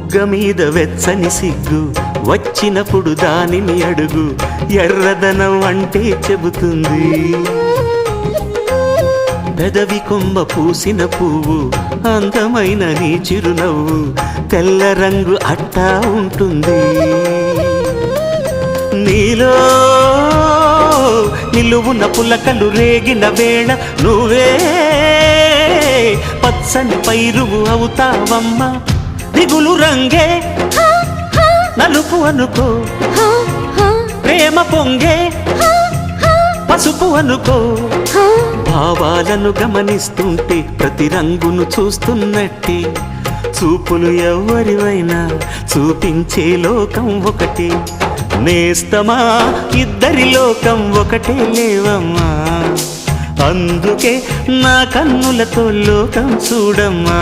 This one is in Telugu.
బుగ్గ మీద వెచ్చని సిగ్గు వచ్చినప్పుడు దానిని అడుగు, ఎర్రదనం అంటే చెబుతుంది. పెదవి కొమ్మ పూసిన పువ్వు అందమైన నీ చిరునవ్వు, తెల్ల రంగు అట్టా ఉంటుంది. నీలో నిలువున పులకలు రేగిన వేళ నువ్వే పచ్చని పైరువు అవుతావమ్మా. దిగులు రంగే నలుపు అనుకో, ప్రేమ పొంగే పసుపు అనుకో. భావాలను గమనిస్తుంటే ప్రతి రంగును చూస్తున్నట్టే, చూపులు ఎవరివైనా చూపించే లోకం ఒకటే. నేస్తమా ఇద్దరి లోకం ఒకటే లేవమ్మా, అందుకే నా కన్నులతో లోకం చూడమ్మా.